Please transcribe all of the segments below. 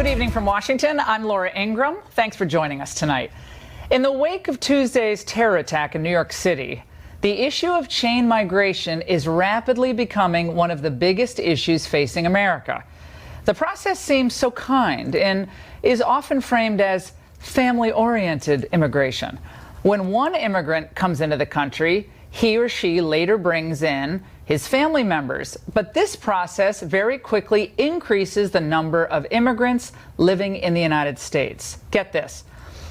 Good evening from Washington. I'm Laura Ingraham. Thanks for joining us tonight. In the wake of Tuesday's terror attack in New York City, the issue of chain migration is rapidly becoming one of the biggest issues facing America. The process seems so kind and is often framed as family-oriented immigration. When one immigrant comes into the country, he or she later brings in his family members. But this process very quickly increases the number of immigrants living in the United States. Get this.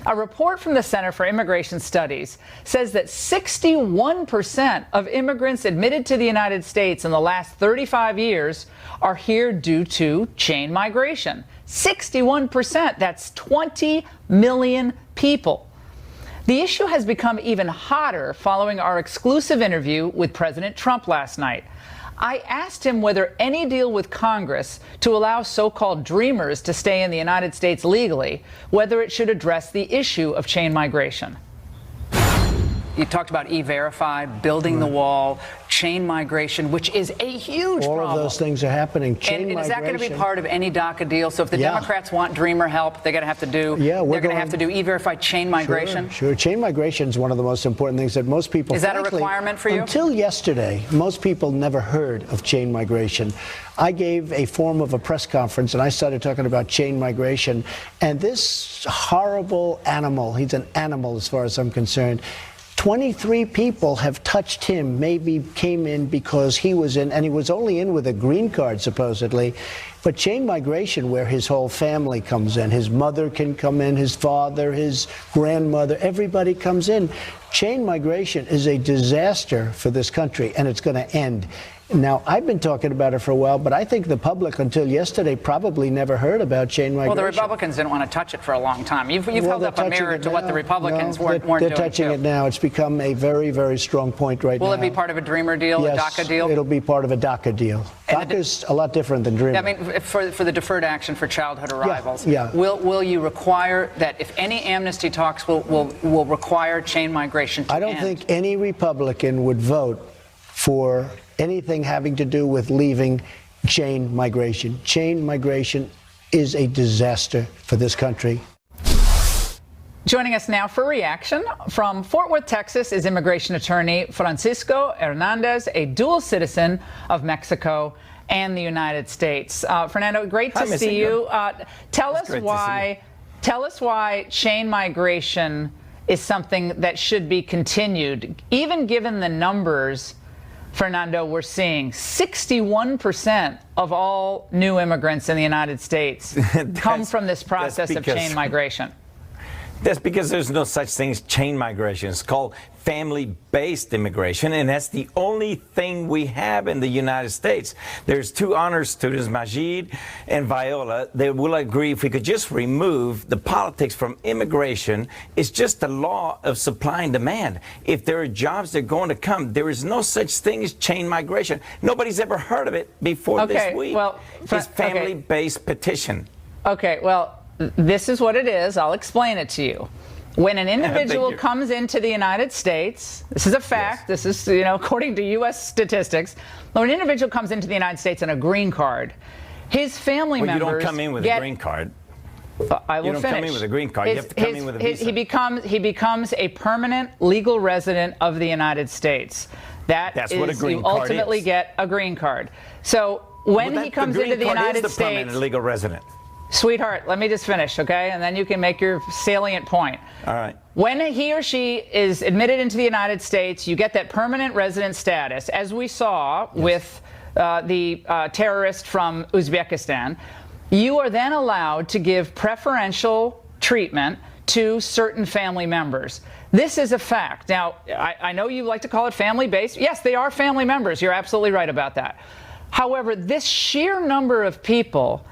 A report from the Center for Immigration Studies says that 61% of immigrants admitted to the United States in the last 35 years are here due to chain migration. 61%, that's 20 million people. The issue has become even hotter following our exclusive interview with President Trump last night. I asked him whether any deal with Congress to allow so-called dreamers to stay in the United States legally, whether it should address the issue of chain migration. You talked about E-Verify, building the wall, chain migration, which is a huge problem. All of those things are happening. And is that going to be part of any DACA deal? So if the Democrats want dreamer help, they're going to have to do. They're going to have to do E-Verify chain migration. Sure. Chain migration is one of the most important things that most people. Is that a requirement for you? Until yesterday, most people never heard of chain migration. I gave a form of a press conference and I started talking about chain migration. And this horrible animal, he's an animal as far as I'm concerned. 23 people have touched him, maybe came in because he was in, and he was only in with a green card, supposedly. But chain migration, where his whole family comes in, his mother can come in, his father, his grandmother, everybody comes in. Chain migration is a disaster for this country, and it's going to end. Now, I've been talking about it for a while, but I think the public until yesterday probably never heard about chain migration. Well, the Republicans didn't want to touch it for a long time. You've held up a mirror to what the Republicans weren't doing. They're touching it now. It's become a very, very strong point right now. Will it be part of a dreamer deal, a DACA deal? It'll be part of a DACA deal. DACA's a lot different than dreamer. I mean, for the deferred action for childhood arrivals, yeah. Will you require that if any amnesty talks will require chain migration to I don't think any Republican would vote for anything having to do with leaving chain migration. Chain migration is a disaster for this country. Joining us now for reaction from Fort Worth, Texas, is immigration attorney Francisco Hernandez, a dual citizen of Mexico and the United States. Fernando, great to see you. Tell us why chain migration is something that should be continued, even given the numbers. Fernando, we're seeing 61% of all new immigrants in the United States come from this process of chain migration. That's because there's no such thing as chain migration. It's called family-based immigration, and that's the only thing we have in the United States. There's two honor students, Majid and Viola. They will agree if we could just remove the politics from immigration. It's just the law of supply and demand. If there are jobs that are going to come, there is no such thing as chain migration. Nobody's ever heard of it before this week. Well, it's family-based petition. Okay, well, this is what it is. I'll explain it to you. When an individual comes into the United States, this is a fact, this is, according to U.S. statistics, when an individual comes into the United States on a green card, his family members you don't come in with a green card. I will you don't finish. come in with a green card. You have to come in with a visa. He becomes a permanent legal resident of the United States. That's what a green card is. You ultimately get a green card. So when he comes into the United States, permanent legal resident. Sweetheart, let me just finish, okay? And then you can make your salient point. All right. When he or she is admitted into the United States, you get that permanent resident status, as we saw with the terrorist from Uzbekistan. You are then allowed to give preferential treatment to certain family members. This is a fact. Now, I know you like to call it family-based. Yes, they are family members. You're absolutely right about that. However, this sheer number of people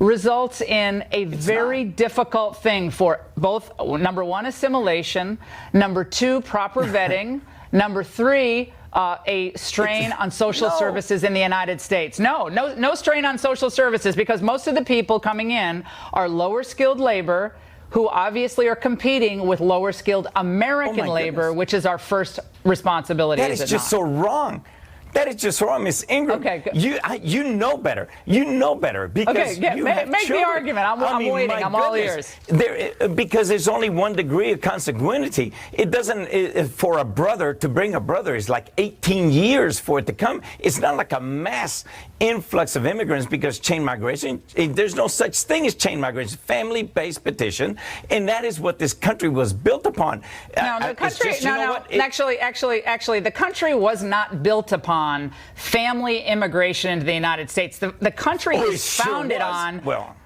results in a very difficult thing for both, number one, assimilation, number two, proper vetting, number three, a strain on social services in the United States. No strain on social services, because most of the people coming in are lower skilled labor who obviously are competing with lower skilled American labor, which is our first responsibility. That is just so wrong. That is just wrong, Miss Ingram. Okay, good. You know better. You know better because Okay, you have make the children. argument. I'm waiting. my I'm all goodness. ears. Because there's only one degree of consanguinity. It doesn't, for a brother to bring a brother is like 18 years for it to come. It's not like a mass influx of immigrants because chain migration. There's no such thing as chain migration. Family-based petition, and that is what this country was built upon. No, the country. Just, actually, the country was not built upon family immigration into the United States. The country is founded on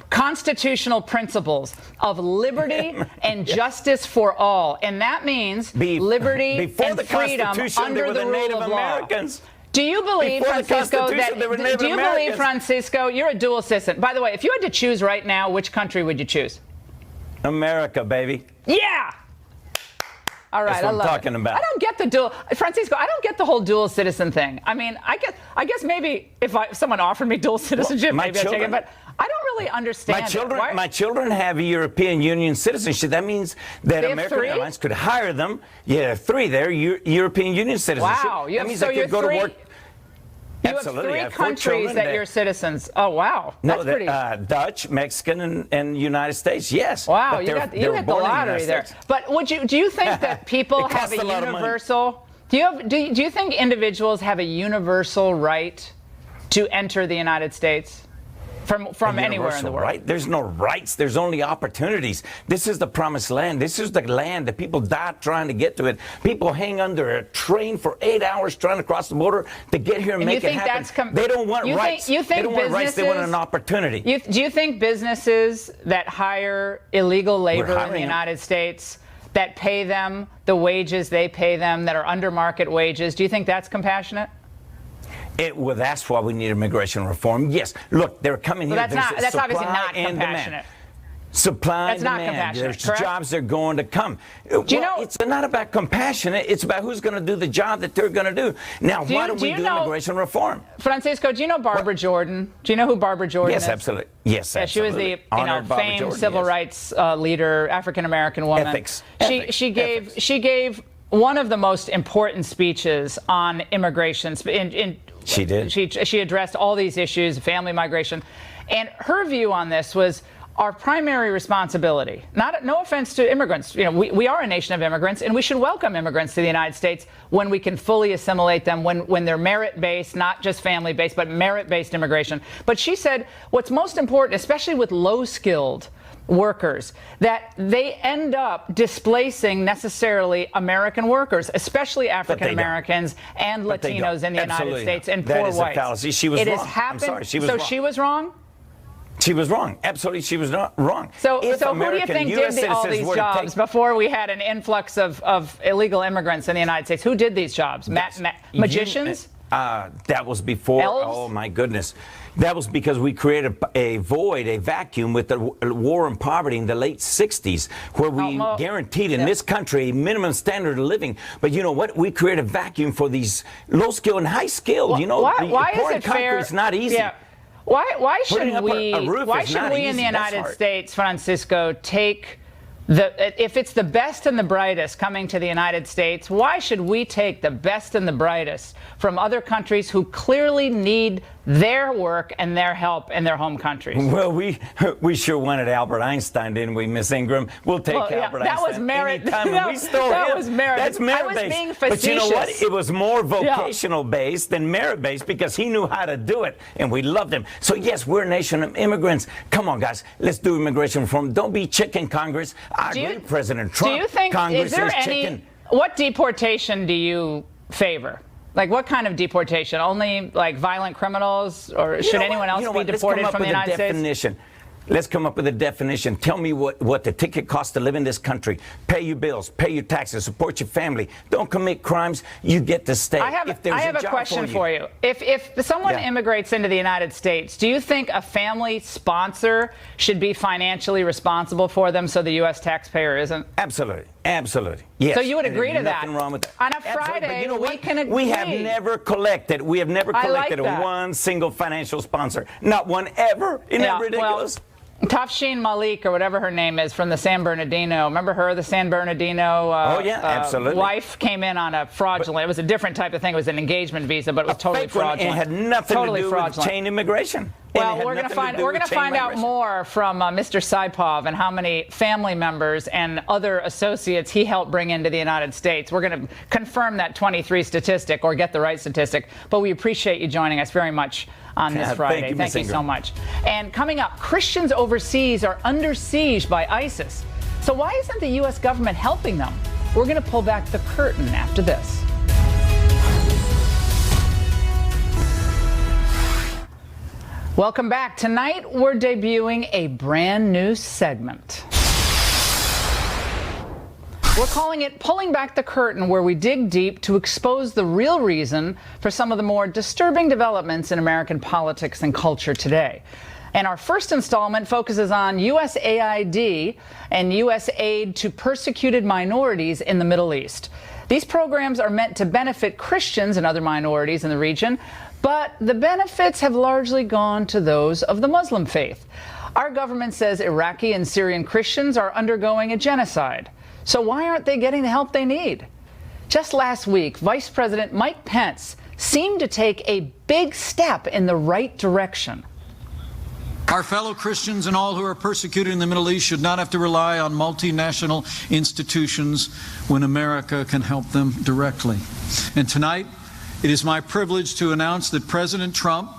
constitutional principles of liberty and justice for all, and that means liberty and freedom under the rule of law. Do you believe, Francisco, you're a dual citizen? By the way, if you had to choose right now, which country would you choose? America, baby. Yeah. All right, That's what I'm talking about. I don't get the Francisco. I don't get the whole dual citizen thing. I mean, I guess maybe if someone offered me dual citizenship, maybe I'd take it. But I don't really understand. My children have a European Union citizenship. That means that American Airlines could hire them. Yeah, 3 there, European Union citizenship. Wow, that means they could go to work. You Absolutely. have 3 countries that you're citizens. Oh, wow. No, Dutch, Mexican, and United States, yes. Wow, you hit the lottery there. But do you think that people have a universal, do you think individuals have a universal right to enter the United States? From anywhere in the world. Right? There's no rights. There's only opportunities. This is the promised land. This is the land that people die trying to get to it. People hang under a train for 8 hours trying to cross the border to get here and make it happen. They don't want rights. They don't want rights. They want an opportunity. Do you think businesses that hire illegal labor in the United States, that pay them the wages they pay them, that are under market wages, do you think that's compassionate? Well, that's why we need immigration reform. Yes. Look, they're coming here. That's obviously not compassionate. Supply and demand. That's not compassionate, There's jobs that are going to come. It's not about compassionate. It's about who's going to do the job that they're going to do. Now, why don't we do immigration reform? Francisco, do you know Barbara Jordan? Do you know who Barbara Jordan is? Yes, absolutely. Yes, absolutely. She was the famed civil rights leader, African-American woman. Ethics. She gave one of the most important speeches on immigration. She did. She addressed all these issues, family migration, and her view on this was our primary responsibility. No offense to immigrants. We are a nation of immigrants, and we should welcome immigrants to the United States when we can fully assimilate them, when they're merit-based, not just family-based, but merit-based immigration. But she said what's most important, especially with low-skilled workers, that they end up displacing necessarily American workers, especially African Americans and Latinos in the United States, and poor whites. That is a fallacy. She was wrong. I'm sorry, she was wrong. So she was wrong? She was wrong. Absolutely, she was not wrong. So who do you think did all these jobs before we had an influx of illegal immigrants in the United States? Who did these jobs? Magicians? That was before. Elves? Oh, my goodness. That was because we created a void, a vacuum with the war on poverty in the late 60s, where we guaranteed in this country a minimum standard of living. But you know what? We created a vacuum for these low-skilled and high-skilled. Why is it fair? It's not easy. Yeah. Why should we in the United States, Francisco, take if it's the best and the brightest coming to the United States, why should we take the best and the brightest from other countries who clearly need their work and their help in their home countries? Well, we sure wanted Albert Einstein, didn't we, Miss Ingram? We'll take Albert Einstein. That was merit. We stole that was merit. That's merit-based. I was being facetious. But you know what? It was more vocational-based than merit-based because he knew how to do it, and we loved him. So, yes, we're a nation of immigrants. Come on, guys. Let's do immigration reform. Don't be chicken, Congress. I agree, President Trump. Do you think, Congress is chicken. What deportation do you favor? Like, what kind of deportation? Only, like, violent criminals? Or should anyone else be deported from the United States? Let's come up with a definition. Tell me what the ticket costs to live in this country. Pay your bills, pay your taxes, support your family. Don't commit crimes. You get to stay. I have a question for you. If someone immigrates into the United States, do you think a family sponsor should be financially responsible for them so the U.S. taxpayer isn't? Absolutely. Absolutely. Yes. So you would agree to that? Nothing wrong with that. On a Friday, you know we can agree. We have never collected one single financial sponsor. Not one ever. Isn't that ridiculous? Tafshin Malik, or whatever her name is, from the San Bernardino. Remember her, the San Bernardino absolutely. wife came in on a fraudulent, it was a different type of thing. It was an engagement visa, but it was totally fraudulent. It had nothing to do with chain immigration. Well, we're going to find out more from Mr. Saipov and how many family members and other associates he helped bring into the United States. We're going to confirm that 23 statistic, or get the right statistic. But we appreciate you joining us very much on this Friday. Thank you so much. And coming up, Christians overseas are under siege by ISIS. So why isn't the U.S. government helping them? We're going to pull back the curtain after this. Welcome back. Tonight, we're debuting a brand new segment. We're calling it Pulling Back the Curtain, where we dig deep to expose the real reason for some of the more disturbing developments in American politics and culture today. And our first installment focuses on USAID and U.S. aid to persecuted minorities in the Middle East. These programs are meant to benefit Christians and other minorities in the region, but the benefits have largely gone to those of the Muslim faith. Our government says Iraqi and Syrian Christians are undergoing a genocide. So why aren't they getting the help they need? Just last week, Vice President Mike Pence seemed to take a big step in the right direction. Our fellow Christians and all who are persecuted in the Middle East should not have to rely on multinational institutions when America can help them directly. And tonight, it is my privilege to announce that President Trump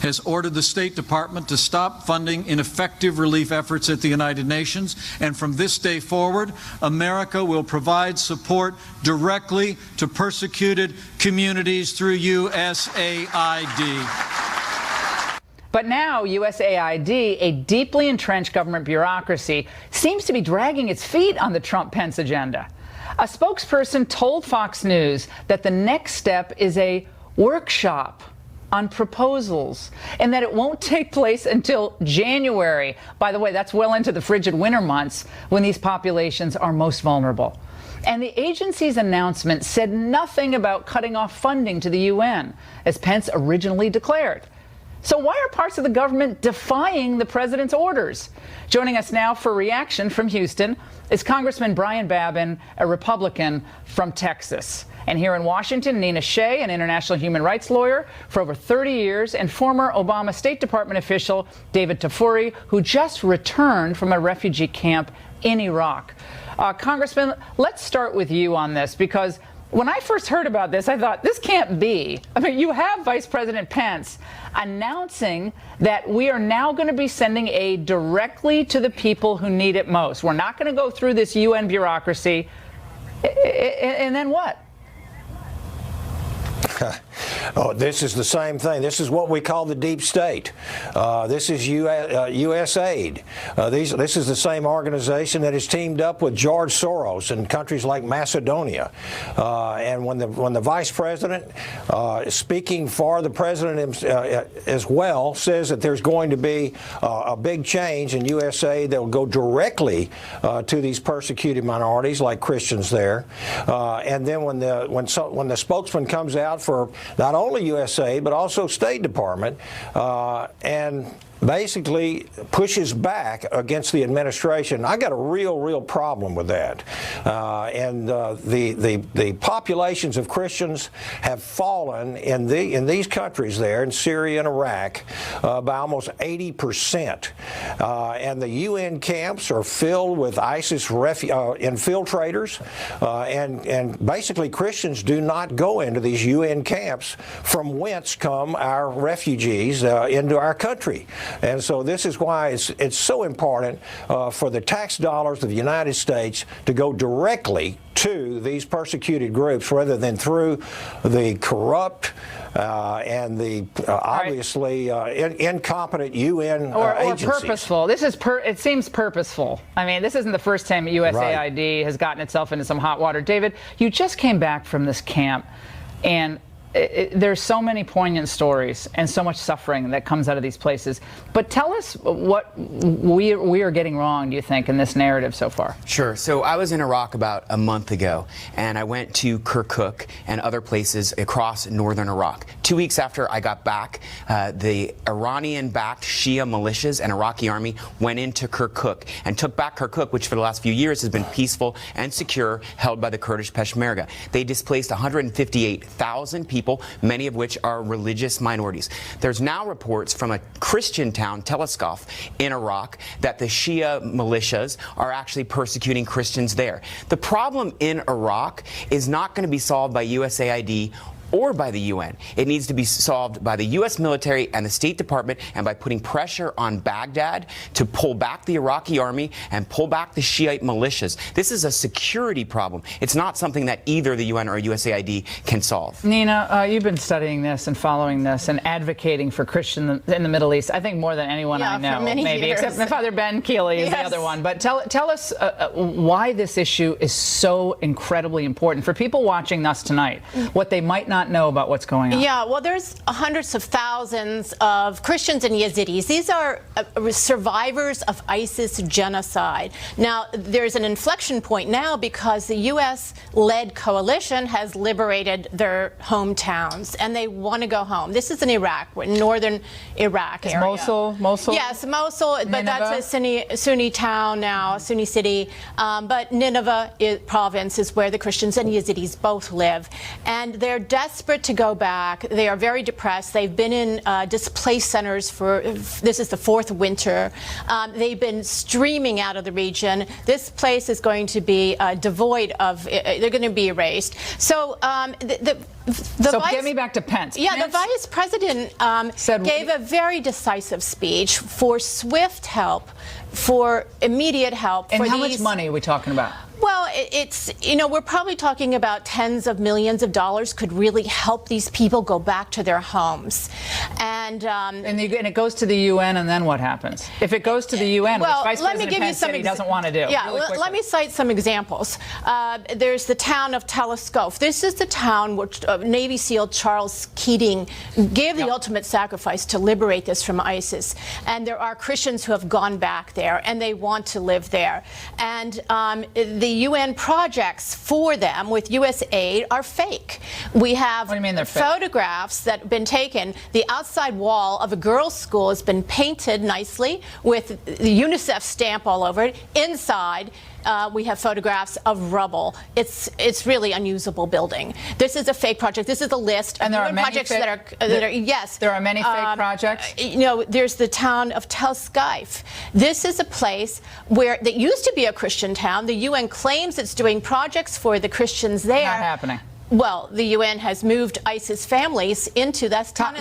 has ordered the State Department to stop funding ineffective relief efforts at the United Nations. And from this day forward, America will provide support directly to persecuted communities through USAID. But now USAID, a deeply entrenched government bureaucracy, seems to be dragging its feet on the Trump-Pence agenda. A spokesperson told Fox News that the next step is a workshop on proposals, and that it won't take place until January. By the way, that's well into the frigid winter months when these populations are most vulnerable. And the agency's announcement said nothing about cutting off funding to the UN, as Pence originally declared. So why are parts of the government defying the president's orders? Joining us now for reaction from Houston is Congressman Brian Babin, a Republican from Texas. And here in Washington, Nina Shea, an international human rights lawyer for over 30 years, and former Obama State Department official David Tafuri, who just returned from a refugee camp in Iraq. Congressman, let's start with you on this, because when I first heard about this, I thought, this can't be. I mean, you have Vice President Pence announcing that we are now going to be sending aid directly to the people who need it most. We're not going to go through this UN bureaucracy. And then what? Oh, this is the same thing. This is what we call the deep state. This is USAID. This is the same organization that has teamed up with George Soros in countries like Macedonia. And when the vice president, speaking for the president as well, says that there's going to be a big change in USAID that will go directly to these persecuted minorities like Christians there, and then when the spokesman comes out for not only USAID but also State Department and basically pushes back against the administration, I got a real problem with that. The populations of Christians have fallen in these countries there, in Syria and Iraq, by almost 80%. And the UN camps are filled with ISIS infiltrators, and basically Christians do not go into these UN camps from whence come our refugees into our country. And so this is why it's so important for the tax dollars of the United States to go directly to these persecuted groups rather than through the corrupt and the obviously incompetent UN agencies. Or purposeful. This is it seems purposeful. I mean, this isn't the first time USAID has gotten itself into some hot water. David, you just came back from this camp, and there's so many poignant stories and so much suffering that comes out of these places. But tell us what we are getting wrong, do you think, in this narrative so far? Sure. So I was in Iraq about a month ago, and I went to Kirkuk and other places across northern Iraq. 2 weeks after I got back, the Iranian-backed Shia militias and Iraqi army went into Kirkuk and took back Kirkuk, which for the last few years has been peaceful and secure, held by the Kurdish Peshmerga. They displaced 158,000 people, many of which are religious minorities. There's now reports from a Christian town, Tel Aviv, in Iraq, that the Shia militias are actually persecuting Christians there. The problem in Iraq is not going to be solved by USAID or by the UN. It needs to be solved by the U.S. military and the State Department, and by putting pressure on Baghdad to pull back the Iraqi army and pull back the Shiite militias. This is a security problem. It's not something that either the UN or USAID can solve. Nina, you've been studying this and following this and advocating for Christians in the Middle East, I think more than anyone I know, for many maybe, years. except Father Ben Keeley is the other one. But tell us why this issue is so incredibly important for people watching us tonight, what they might not know about what's going on. Yeah, well, there's hundreds of thousands of Christians and Yazidis. These are survivors of ISIS genocide. Now, there's an inflection point now because the U.S.-led coalition has liberated their hometowns, and they want to go home. This is in Iraq, northern Iraq area. Mosul? Yes, Mosul, but Nineveh? that's a Sunni town now, Sunni city. But Nineveh province is where the Christians and Yazidis both live. And they're desperate to go back. They are very depressed. They've been in displaced centers for, this is the fourth winter. They've been streaming out of the region. This place is going to be devoid of, they're going to be erased. So so get me back to Pence. Yeah, Pence the vice president gave a very decisive speech for swift help, for immediate help. And for how much money are we talking about? Well, it's, we're probably talking about tens of millions of dollars could really help these people go back to their homes. And it goes to the UN, and then what happens? If it goes to the UN, well, which Vice President Pence said he doesn't want to do. Yeah, let me cite some examples. There's the town of Tel Aviv. This is the town which Navy SEAL Charles Keating gave the ultimate sacrifice to liberate this from ISIS. And there are Christians who have gone back there, and they want to live there. And the UN projects for them with US aid are fake. We have photographs that have been taken. The outside wall of a girls' school has been painted nicely with the UNICEF stamp all over it. Inside, we have photographs of rubble. It's really unusable building. This is a fake project. This is a list of UN projects that are yes. There are many fake projects. There's the town of Tel Aviv. This is a place where that used to be a Christian town. The UN claims it's doing projects for the Christians there. Not happening. Well, the UN has moved ISIS families into that town.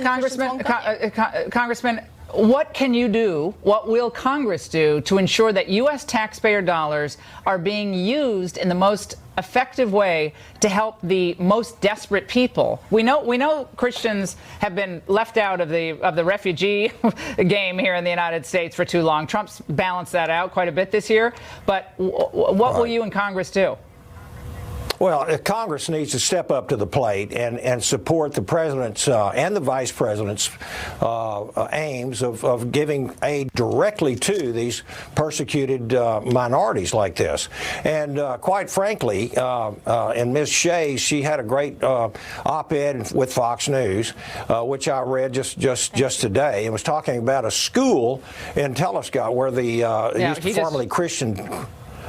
Congressman, what can you do, what will Congress do to ensure that U.S. taxpayer dollars are being used in the most effective way to help the most desperate people? We know Christians have been left out of the refugee game here in the United States for too long. Trump's balanced that out quite a bit this year. But what will you in Congress do? Well, Congress needs to step up to the plate and support the president's and the vice president's aims of giving aid directly to these persecuted minorities like this. And quite frankly, and Ms. Shays, she had a great op-ed with Fox News, which I read just today, and was talking about a school in Tel Aviv where the formerly Christian.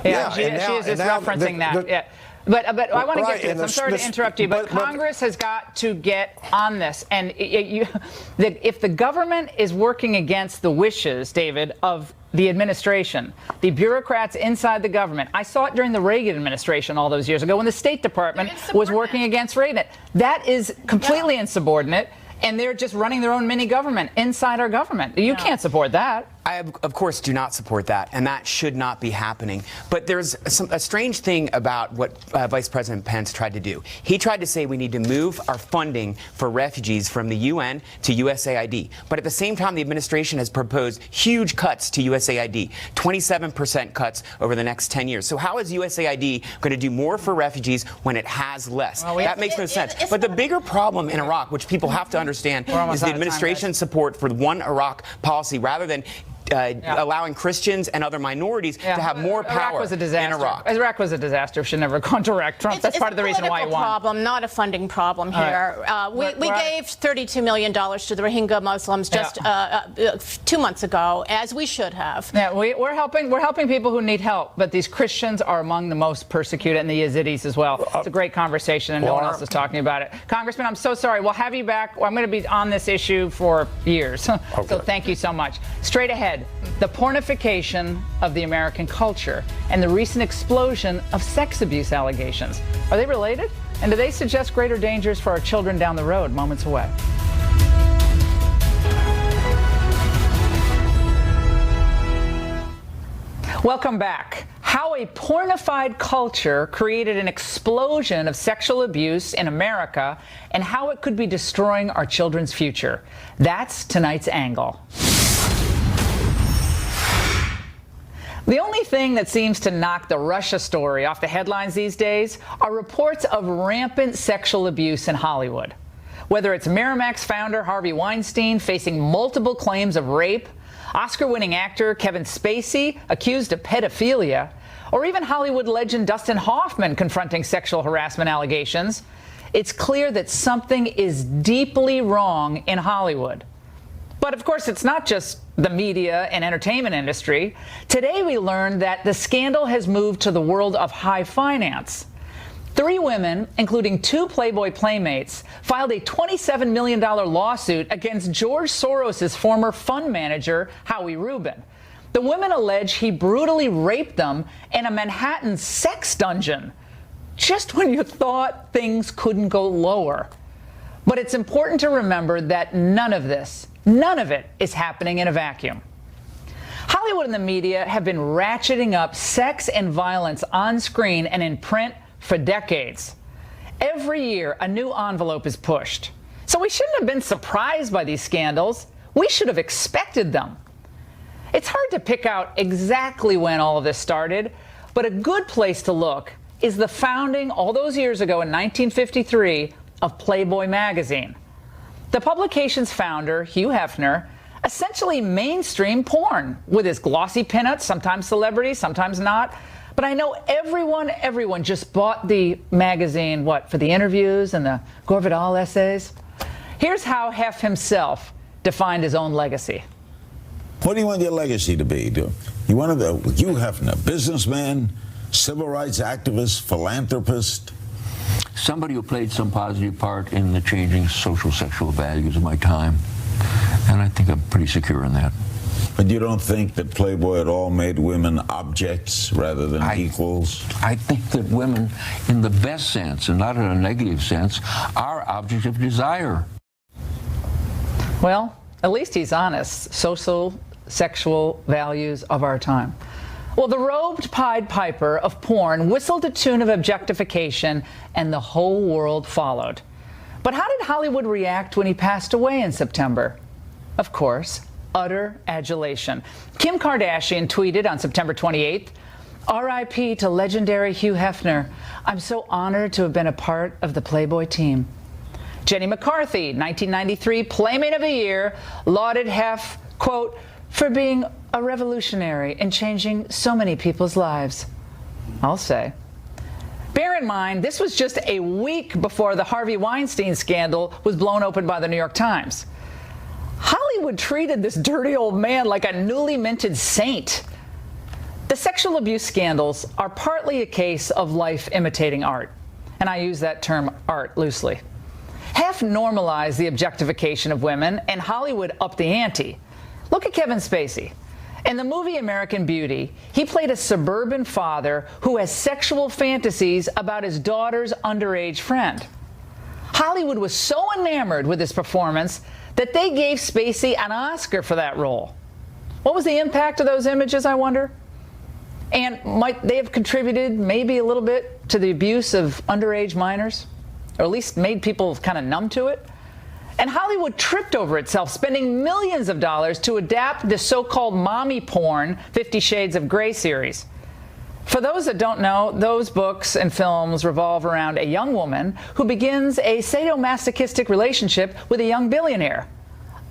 Yeah, she is just referencing that. Yeah. But I want to get to this. I'm sorry to interrupt you, but Congress has got to get on this. And if the government is working against the wishes, David, of the administration, the bureaucrats inside the government. I saw it during the Reagan administration all those years ago when the State Department was working against Reagan. That is completely insubordinate, and they're just running their own mini government inside our government. You can't support that. I, of course, do not support that, and that should not be happening. But there's a strange thing about what Vice President Pence tried to do. He tried to say we need to move our funding for refugees from the UN to USAID. But at the same time, the administration has proposed huge cuts to USAID, 27% cuts over the next 10 years. So how is USAID going to do more for refugees when it has less? Well, that makes no sense. But the bigger problem in Iraq, which people have to understand, is the administration's support for one Iraq policy rather than allowing Christians and other minorities to have more power Iraq was a disaster. in Iraq. Iraq was a disaster. Should never have gone direct. Trump. That's part of the reason why he won. It's a political problem, not a funding problem here. We gave $32 million to the Rohingya Muslims just 2 months ago, as we should have. Yeah, we're helping people who need help, but these Christians are among the most persecuted, and the Yazidis as well. It's a great conversation, and no one else is talking about it. Congressman, I'm so sorry. We'll have you back. I'm going to be on this issue for years. Okay. So thank you so much. Straight ahead, the pornification of the American culture and the recent explosion of sex abuse allegations. Are they related? And do they suggest greater dangers for our children down the road? Moments away. Welcome back. How a pornified culture created an explosion of sexual abuse in America and how it could be destroying our children's future. That's tonight's angle. The only thing that seems to knock the Russia story off the headlines these days are reports of rampant sexual abuse in Hollywood. Whether it's Miramax founder Harvey Weinstein facing multiple claims of rape, Oscar-winning actor Kevin Spacey accused of pedophilia, or even Hollywood legend Dustin Hoffman confronting sexual harassment allegations, it's clear that something is deeply wrong in Hollywood. But of course, it's not just the media and entertainment industry. Today we learned that the scandal has moved to the world of high finance. 3 women, including 2 Playboy playmates, filed a $27 million lawsuit against George Soros' former fund manager, Howie Rubin. The women allege he brutally raped them in a Manhattan sex dungeon, just when you thought things couldn't go lower. But it's important to remember that none of it is happening in a vacuum. Hollywood and the media have been ratcheting up sex and violence on screen and in print for decades. Every year, a new envelope is pushed. So we shouldn't have been surprised by these scandals. We should have expected them. It's hard to pick out exactly when all of this started, but a good place to look is the founding all those years ago in 1953 of Playboy magazine. The publication's founder, Hugh Hefner, essentially mainstreamed porn with his glossy pinups, sometimes celebrities, sometimes not. But I know everyone just bought the magazine, for the interviews and the Gore Vidal essays? Here's how Hef himself defined his own legacy. What do you want your legacy to be? You want to be Hugh Hefner, businessman, civil rights activist, philanthropist? Somebody who played some positive part in the changing social sexual values of my time. And I think I'm pretty secure in that. But you don't think that Playboy at all made women objects rather than equals? I think that women, in the best sense, and not in a negative sense, are objects of desire. Well, at least he's honest. Social, sexual values of our time. Well, the robed Pied Piper of porn whistled a tune of objectification, and the whole world followed. But how did Hollywood react when he passed away in September? Of course, utter adulation. Kim Kardashian tweeted on September 28th, "R.I.P. to legendary Hugh Hefner. I'm so honored to have been a part of the Playboy team." Jenny McCarthy, 1993 Playmate of the Year, lauded Hef, quote, "for being a revolutionary and changing so many people's lives." I'll say. Bear in mind, this was just a week before the Harvey Weinstein scandal was blown open by the New York Times. Hollywood treated this dirty old man like a newly minted saint. The sexual abuse scandals are partly a case of life imitating art, and I use that term art loosely. Hef normalized the objectification of women, and Hollywood upped the ante. Look at Kevin Spacey. In the movie American Beauty, he played a suburban father who has sexual fantasies about his daughter's underage friend. Hollywood was so enamored with his performance that they gave Spacey an Oscar for that role. What was the impact of those images, I wonder? And might they have contributed maybe a little bit to the abuse of underage minors? Or at least made people kind of numb to it? And Hollywood tripped over itself, spending millions of dollars to adapt the so-called mommy porn 50 Shades of Grey series. For those that don't know, those books and films revolve around a young woman who begins a sadomasochistic relationship with a young billionaire.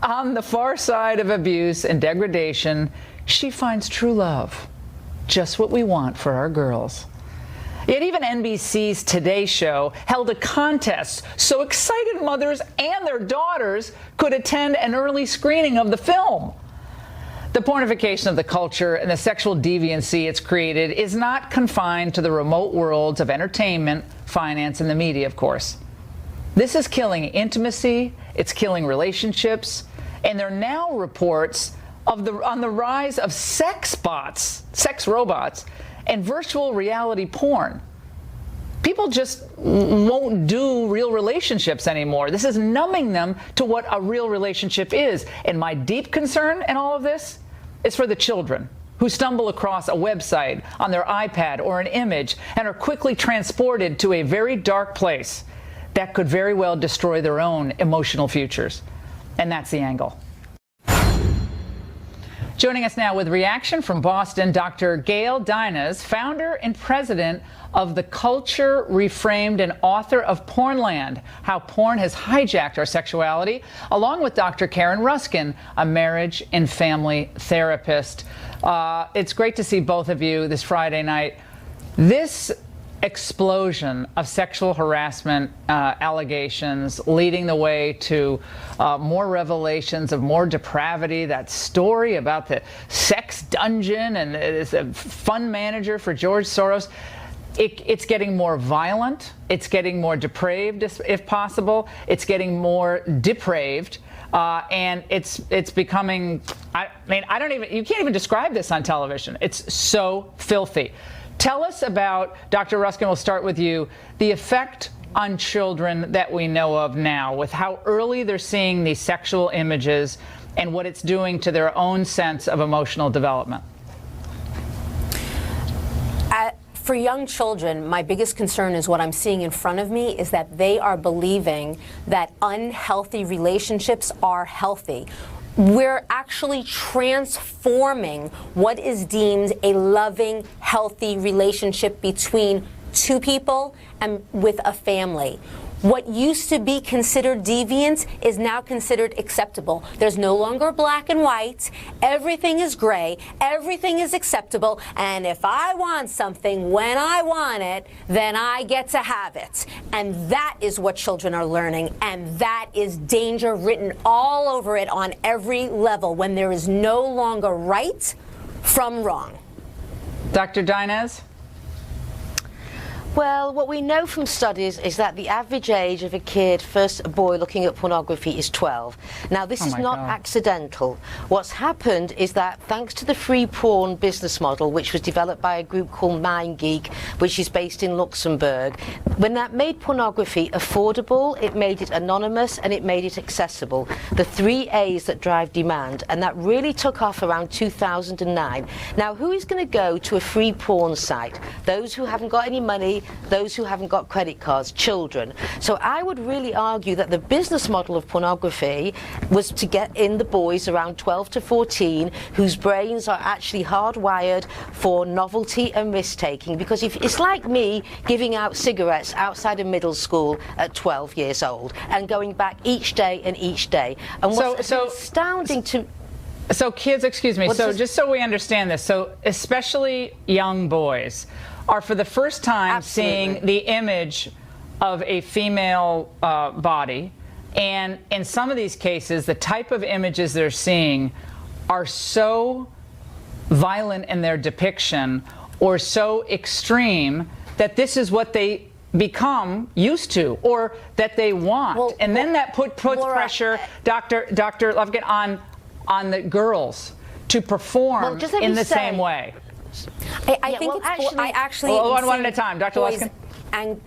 On the far side of abuse and degradation, she finds true love. Just what we want for our girls. Yet even NBC's Today Show held a contest so excited mothers and their daughters could attend an early screening of the film. The pornification of the culture and the sexual deviancy it's created is not confined to the remote worlds of entertainment, finance, and the media, of course. This is killing intimacy, it's killing relationships, and there are now reports of on the rise of sex bots, sex robots, and virtual reality porn. People just won't do real relationships anymore. This is numbing them to what a real relationship is. And my deep concern in all of this is for the children who stumble across a website on their iPad or an image and are quickly transported to a very dark place that could very well destroy their own emotional futures. And that's the angle. Joining us now with reaction from Boston, Dr. Gail Dines, founder and president of The Culture Reframed and author of Pornland, How Porn Has Hijacked Our Sexuality, along with Dr. Karen Ruskin, a marriage and family therapist. It's great to see both of you this Friday night. This explosion of sexual harassment allegations leading the way to more revelations of more depravity. That story about the sex dungeon and a fund manager for George Soros. It's getting more violent. It's getting more depraved, if possible. It's getting more depraved. And it's becoming, I mean, you can't even describe this on television. It's so filthy. Tell us about, Dr. Ruskin, we'll start with you, the effect on children that we know of now, with how early they're seeing these sexual images and what it's doing to their own sense of emotional development. For young children, my biggest concern is what I'm seeing in front of me is that they are believing that unhealthy relationships are healthy. We're actually transforming what is deemed a loving, healthy relationship between two people and with a family. What used to be considered deviant is now considered acceptable. There's no longer black and white. Everything is gray. Everything is acceptable. And if I want something when I want it, then I get to have it. And that is what children are learning. And that is danger written all over it on every level when there is no longer right from wrong. Dr. Dines? Well, what we know from studies is that the average age of a kid, first a boy looking at pornography, is 12. Now, this is not accidental. What's happened is that thanks to the free porn business model, which was developed by a group called MindGeek, which is based in Luxembourg, when that made pornography affordable, it made it anonymous, and it made it accessible. The 3 A's that drive demand, and that really took off around 2009. Now, who is going to go to a free porn site? Those who haven't got any money, those who haven't got credit cards, children. So I would really argue that the business model of pornography was to get in the boys around 12 to 14 whose brains are actually hardwired for novelty and risk-taking, because if it's like me giving out cigarettes outside of middle school at 12 years old and going back each day and each day. And what's astounding to... So kids, excuse me, so just so we understand this, so especially young boys are for the first time seeing the image of a female body, and in some of these cases, the type of images they're seeing are so violent in their depiction or so extreme that this is what they become used to or that they want. And then that puts pressure, Dr. Lovekin, on the girls to perform in the same way. I think it's actually one at a time, Dr. Luskin. And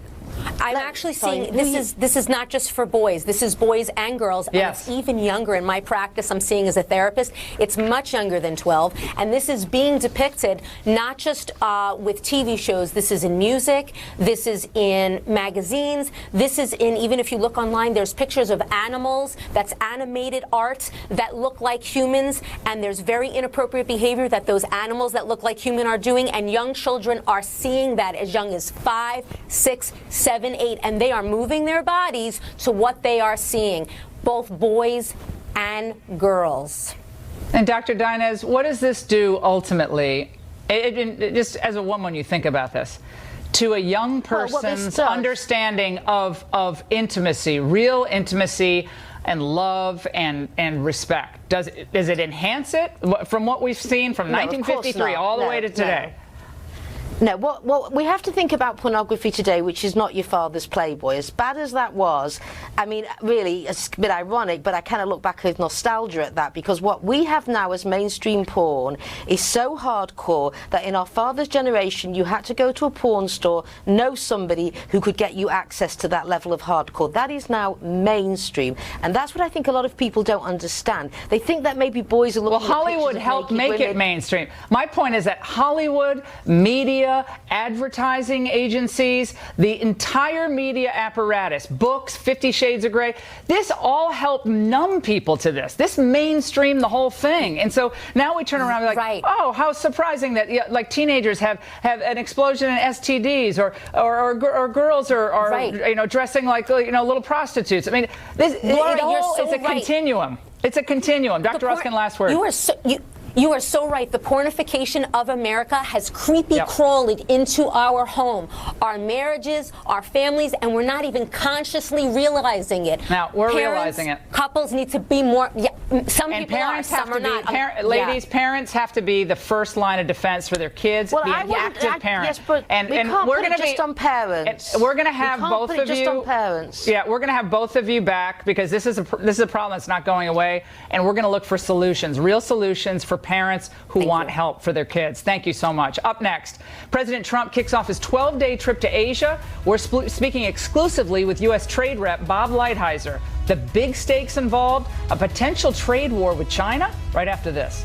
I'm actually seeing this is not just for boys. This is boys and girls. Yes. And it's even younger in my practice. I'm seeing as a therapist. It's much younger than 12. And this is being depicted not just with TV shows. This is in music. This is in magazines. This is in, even if you look online, there's pictures of animals. That's animated art that look like humans. And there's very inappropriate behavior that those animals that look like human are doing. And young children are seeing that as young as 5, 6, 7, 8, and they are moving their bodies to what they are seeing, both boys and girls. And Dr. Dinez, what does this do ultimately, just as a woman, you think about this, to a young person's understanding of intimacy, real intimacy and love and respect? Does it enhance it from what we've seen from 1953 all the way to today? No, what we have to think about pornography today, which is not your father's Playboy. As bad as that was, I mean, really, it's a bit ironic, but I kind of look back with nostalgia at that, because what we have now as mainstream porn is so hardcore that in our father's generation, you had to go to a porn store, know somebody who could get you access to that level of hardcore. That is now mainstream, and that's what I think a lot of people don't understand. They think that maybe boys are looking. Well, Hollywood helped make it mainstream. My point is that Hollywood, media, advertising agencies, the entire media apparatus, books, 50 Shades of Grey, this all helped numb people to this. This mainstreamed the whole thing. And so now we turn around and be like, oh, how surprising that like teenagers have an explosion in STDs or girls are you know, dressing like, you know, little prostitutes. I mean, it all is a continuum. It's a continuum. Dr. Ruskin, last word. You are so right. The pornification of America has crawled into our home, our marriages, our families, and we're not even consciously realizing it. Now, we're realizing it. Couples need to be more, some people are, some are not. Ladies, parents have to be the first line of defense for their kids, be an active parent. Yes, but and we're going to just on parents. We're going to have both of you. Just on parents. Yeah, we're going to have both of you back, because this is a problem that's not going away, and we're going to look for solutions, real solutions for parents who want help for their kids. Thank you so much. Up next, President Trump kicks off his 12-day trip to Asia. We're speaking exclusively with U.S. Trade Rep Bob Lighthizer. The big stakes involved, a potential trade war with China, right after this.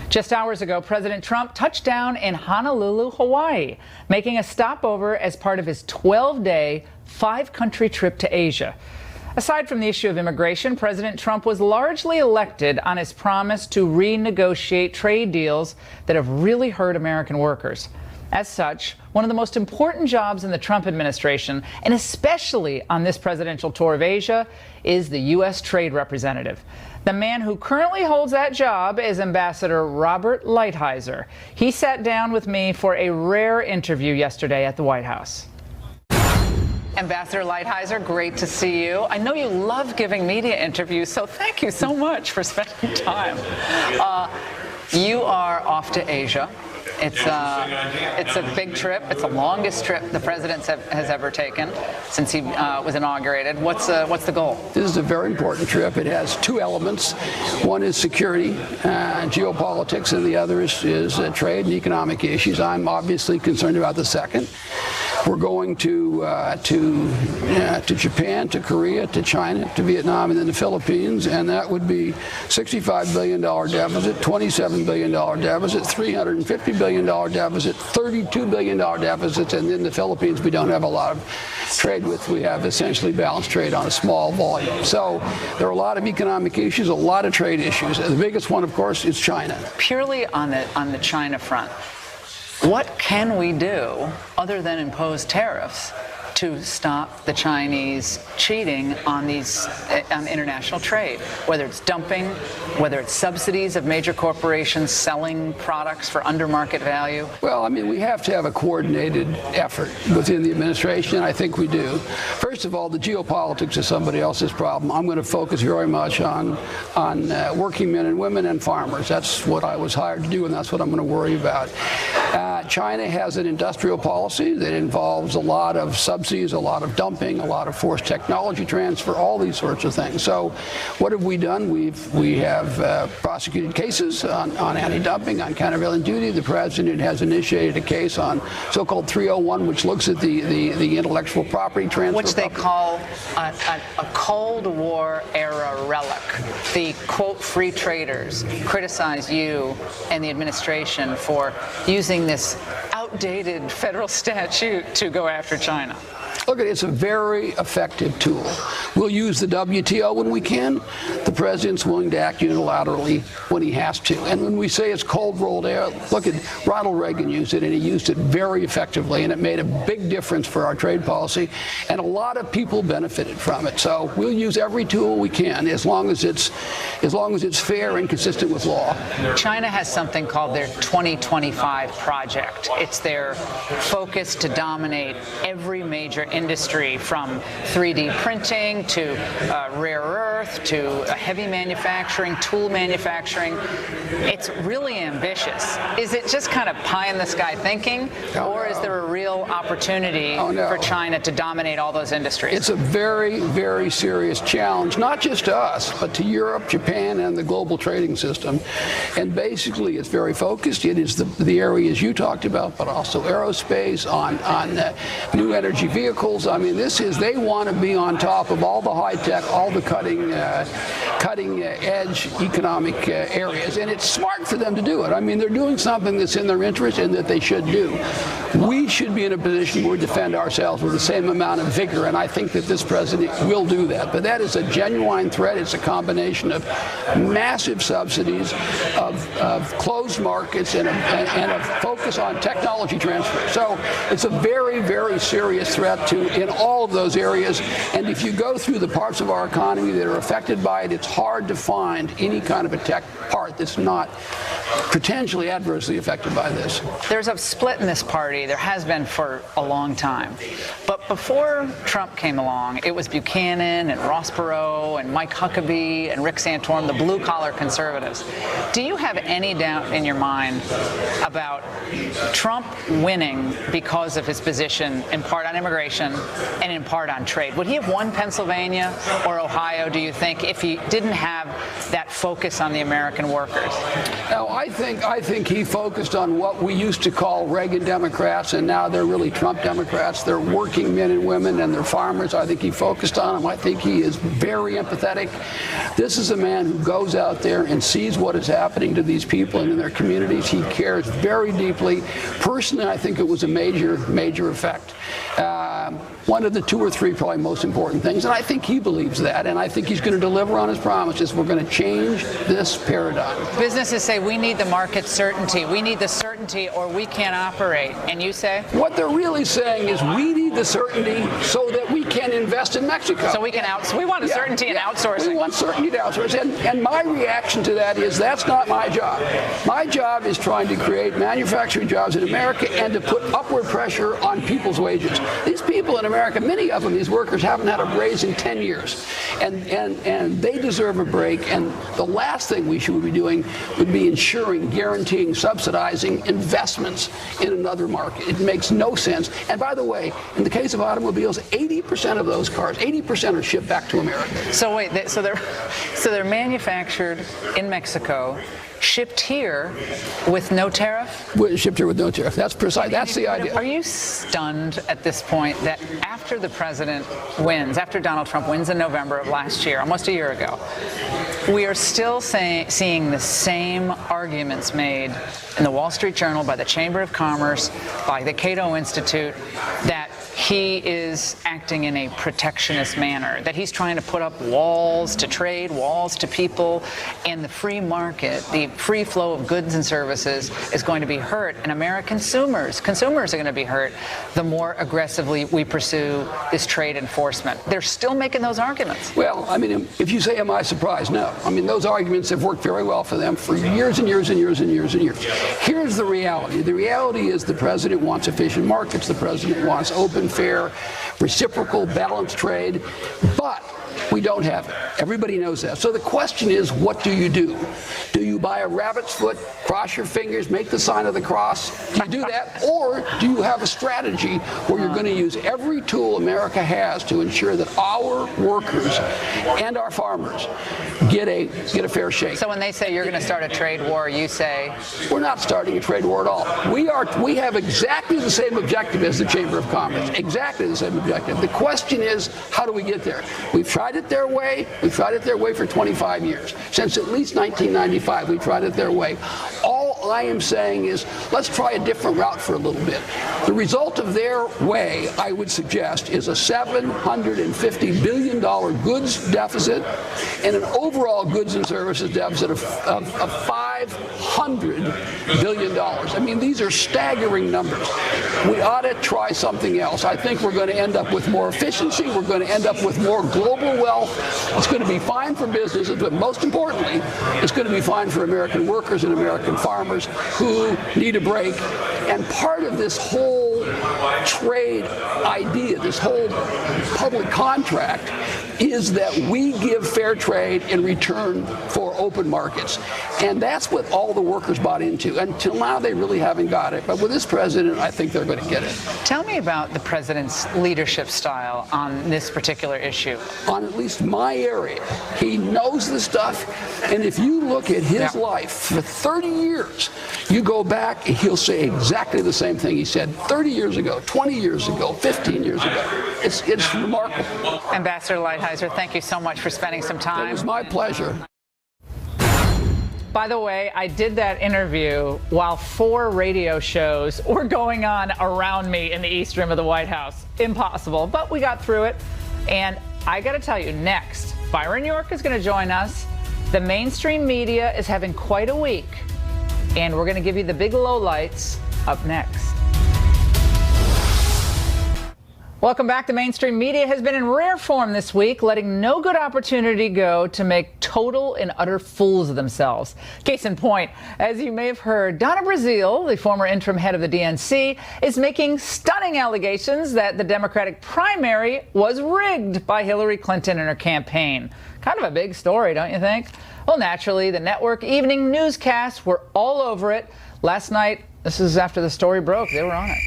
Just hours ago, President Trump touched down in Honolulu, Hawaii, making a stopover as part of his 12-day, 5-country trip to Asia. Aside from the issue of immigration, President Trump was largely elected on his promise to renegotiate trade deals that have really hurt American workers. As such, one of the most important jobs in the Trump administration, and especially on this presidential tour of Asia, is the U.S. Trade Representative. The man who currently holds that job is Ambassador Robert Lighthizer. He sat down with me for a rare interview yesterday at the White House. Ambassador Lighthizer, great to see you. I know you love giving media interviews, so thank you so much for spending time. You are off to Asia. It's a big trip. It's the longest trip the president has ever taken since he was inaugurated. What's the goal? This is a very important trip. It has two elements. One is security, geopolitics, and the other is trade and economic issues. I'm obviously concerned about the second. We're going to Japan, to Korea, to China, to Vietnam, and then the Philippines, and that would be $65 billion deficit, $27 billion deficit, $350 billion deficit, $32 billion deficits, and in the Philippines we don't have a lot of trade with. We have essentially balanced trade on a small volume. So there are a lot of economic issues, a lot of trade issues. The biggest one, of course, is China. Purely on the China front, what can we do other than impose tariffs to stop the Chinese cheating on these international trade, whether it's dumping, whether it's subsidies of major corporations selling products for under market value? Well, I mean, we have to have a coordinated effort within the administration, and I think we do. First of all, the geopolitics is somebody else's problem. I'm going to focus very much on working men and women and farmers. That's what I was hired to do, and that's what I'm going to worry about. China has an industrial policy that involves a lot of subsidies, a lot of dumping, a lot of forced technology transfer, all these sorts of things. So what have we done? We have prosecuted cases on anti-dumping, on countervailing duty. The president has initiated a case on so-called 301, which looks at the intellectual property transfer. Which they call a Cold War era relic. The, quote, free traders criticize you and the administration for using this outdated federal statute to go after China. Look, it's a very effective tool. We'll use the WTO when we can. The president's willing to act unilaterally when he has to. And when we say it's cold rolled air, look at Ronald Reagan used it, and he used it very effectively, and it made a big difference for our trade policy, and a lot of people benefited from it. So we'll use every tool we can as long as it's fair and consistent with law. China has something called their 2025 project. It's their focus to dominate every major industry, from 3D printing to rare earth to heavy manufacturing, tool manufacturing. It's really ambitious. Is it just kind of pie in the sky thinking, or is there a real opportunity for China to dominate all those industries? It's a very, very serious challenge, not just to us, but to Europe, Japan, and the global trading system. And basically, it's very focused. It is the areas you talked about, but also aerospace, on new energy vehicles. I mean, they want to be on top of all the high tech, all the cutting edge economic areas. And it's smart for them to do it. I mean, they're doing something that's in their interest and that they should do. We should be in a position where we defend ourselves with the same amount of vigor, and I think that this president will do that. But that is a genuine threat. It's a combination of massive subsidies, of closed markets, and a focus on technology transfer. So it's a very, very serious threat in all of those areas. And if you go through the parts of our economy that are affected by it, it's hard to find any kind of a tech part that's not potentially adversely affected by this. There's a split in this party. There has been for a long time. But before Trump came along, it was Buchanan and Ross Perot and Mike Huckabee and Rick Santorum, the blue-collar conservatives. Do you have any doubt in your mind about Trump winning because of his position in part on immigration and in part on trade? Would he have won Pennsylvania or Ohio, do you think, if he didn't have that focus on the American workers? No, I think he focused on what we used to call Reagan Democrats, and now they're really Trump Democrats. They're working men and women, and they're farmers. I think he focused on them. I think he is very empathetic. This is a man who goes out there and sees what is happening to these people and in their communities. He cares very deeply. Personally, I think it was a major effect. One of the two or three probably most important things, and I think he believes that, and I think he's going to deliver on his promises. We're going to change this paradigm. Businesses say we need the market certainty. We need the certainty or we can't operate. And you say? What they're really saying is we need the certainty so that we can invest in Mexico. So we can we want a certainty in outsourcing. We want certainty to outsource. And my reaction to that is that's not my job. My job is trying to create manufacturing jobs in America and to put upward pressure on people's wages. These people in America, many of them, these workers, haven't had a raise in 10 years. And they deserve a break. And the last thing we should be doing would be ensuring, guaranteeing, subsidizing investments in another market. It makes no sense. And by the way, in the case of automobiles, 80% of those cars, 80% are shipped back to America. So wait, so they're manufactured in Mexico, shipped here with no tariff? Shipped here with no tariff. That's precise. That's the idea. Are you stunned at this point that after the president wins, after Donald Trump wins in November of last year, almost a year ago, we are still seeing the same arguments made in the Wall Street Journal, by the Chamber of Commerce, by the Cato Institute, that he is acting in a protectionist manner, that he's trying to put up walls to trade, walls to people, and the free market, the free flow of goods and services is going to be hurt, and American consumers are going to be hurt the more aggressively we pursue this trade enforcement. They're still making those arguments. Well, I mean, if you say, am I surprised? No. I mean, those arguments have worked very well for them for years and years and years and years and years. Here's the reality. The reality is the president wants efficient markets. The president wants open, fair, reciprocal, balanced trade. But We don't have it. Everybody knows that. So the question is, what do you do? Do you buy a rabbit's foot, cross your fingers, make the sign of the cross? Do you do that? Or do you have a strategy where you're going to use every tool America has to ensure that our workers and our farmers get a fair shake? So when they say you're going to start a trade war, you say? We're not starting a trade war at all. We have exactly the same objective as the Chamber of Commerce. Exactly the same objective. The question is, how do we get there? We've tried it their way. We've tried it their way for 25 years. Since at least 1995, we've tried it their way. All I am saying is, let's try a different route for a little bit. The result of their way, I would suggest, is a $750 billion goods deficit and an overall goods and services deficit of $500 billion. I mean, these are staggering numbers. We ought to try something else. I think we're going to end up with more efficiency. We're going to end up with more global wealth. It's going to be fine for businesses, but most importantly, it's going to be fine for American workers and American farmers who need a break. And part of this whole trade idea, this whole public contract, is that we give fair trade in return for open markets. And that's what all the workers bought into. Until now, they really haven't got it. But with this president, I think they're going to get it. Tell me about the president's leadership style on this particular issue. On at least my area, he knows the stuff. And if you look at his life for 30 years, you go back and he'll say exactly the same thing he said 30 years ago, 20 years ago, 15 years ago. It's remarkable. Ambassador Lighthizer, thank you so much for spending some time. It was my pleasure. By the way, I did that interview while 4 radio shows were going on around me in the East Room of the White House. Impossible, but we got through it. And I got to tell you, next, Byron York is going to join us. The mainstream media is having quite a week, and we're going to give you the big lowlights up next. Welcome back. The mainstream media has been in rare form this week, letting no good opportunity go to make total and utter fools of themselves. Case in point, as you may have heard, Donna Brazile, the former interim head of the DNC, is making stunning allegations that the Democratic primary was rigged by Hillary Clinton and her campaign. Kind of a big story, don't you think? Well, naturally, the network evening newscasts were all over it. Last night, this is after the story broke, they were on it.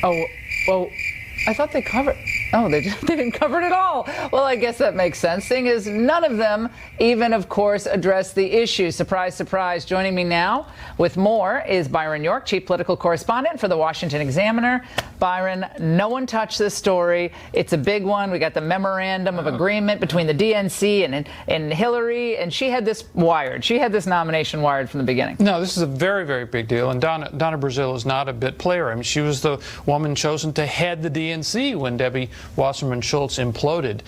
Oh, well, I thought they covered. Oh, they didn't cover it at all. Well, I guess that makes sense, seeing as none of them even, of course, address the issue. Surprise, surprise. Joining me now with more is Byron York, chief political correspondent for the Washington Examiner. Byron, no one touched this story. It's a big one. We got the memorandum of agreement between the DNC and Hillary, and she had this wired. She had this nomination wired from the beginning. No, this is a very, very big deal, and Donna Brazile is not a bit player. I mean, she was the woman chosen to head the DNC when Debbie Wasserman Schultz imploded.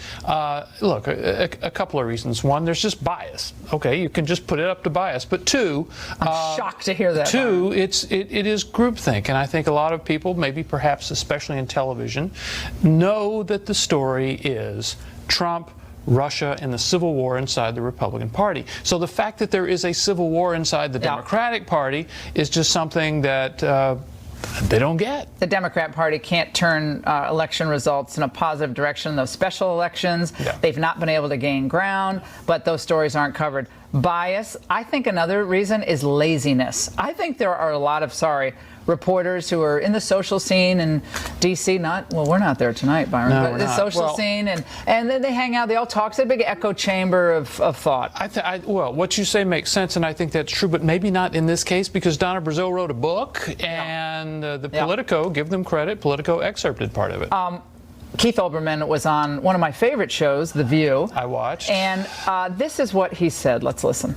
Look, a couple of reasons. One, there's just bias. Okay, you can just put it up to bias. But two, I'm shocked to hear that. Two, it is groupthink, and I think a lot of people, maybe perhaps especially in television, know that the story is Trump, Russia, and the civil war inside the Republican Party. So the fact that there is a civil war inside the Democratic Party is just something that they don't get. The Democrat Party can't turn election results in a positive direction in those special elections. Yeah. They've not been able to gain ground, but those stories aren't covered. Bias. I think another reason is laziness. I think there are a lot of, reporters who are in the social scene in D.C. We're not there tonight, Byron, no, but the social scene, and then they hang out, they all talk. It's a big echo chamber of thought. Well, what you say makes sense, and I think that's true, but maybe not in this case, because Donna Brazile wrote a book, and the Politico, give them credit, Politico excerpted part of it. Keith Olbermann was on one of my favorite shows, The View. I watched. And this is what he said. Let's listen.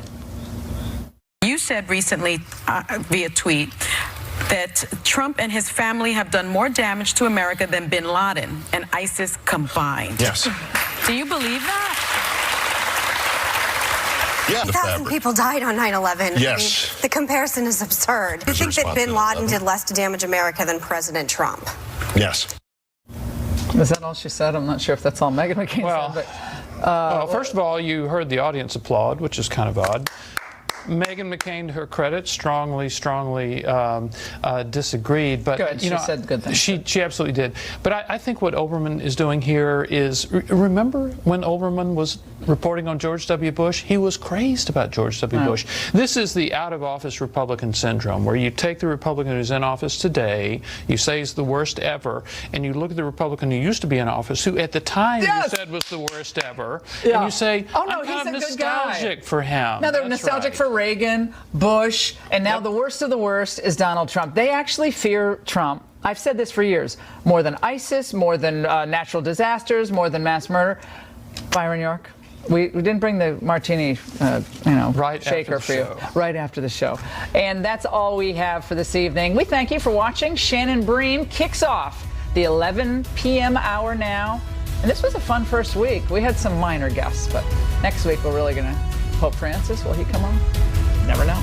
You said recently via tweet that Trump and his family have done more damage to America than bin Laden and ISIS combined. Yes. Do you believe that? Yeah. 3,000 people died on 9/11. Yes. I mean, the comparison is absurd. Do you think that bin Laden did less to damage America than President Trump? Yes. Is that all she said? I'm not sure if that's all Meghan McCain said. But, well, first of all, you heard the audience applaud, which is kind of odd. Meghan McCain, to her credit, strongly disagreed. But good. You know, she said good things. She absolutely did. But I think what Olbermann is doing here is, remember when Olbermann was reporting on George W. Bush? He was crazed about George W. Bush. This is the out-of-office Republican syndrome, where you take the Republican who's in office today, you say he's the worst ever, and you look at the Republican who used to be in office, who at the time you said was the worst ever, and you say, oh, no, I'm he's kind of a good guy. nostalgic for him. Now they're nostalgic for Reagan, Bush, and now the worst of the worst is Donald Trump. They actually fear Trump. I've said this for years. More than ISIS, more than natural disasters, more than mass murder. Byron York, we didn't bring the martini, shaker for you right after the show. And that's all we have for this evening. We thank you for watching. Shannon Bream kicks off the 11 p.m. hour now. And this was a fun first week. We had some minor guests, but next week we're really going to Pope Francis. Will he come on? Never know.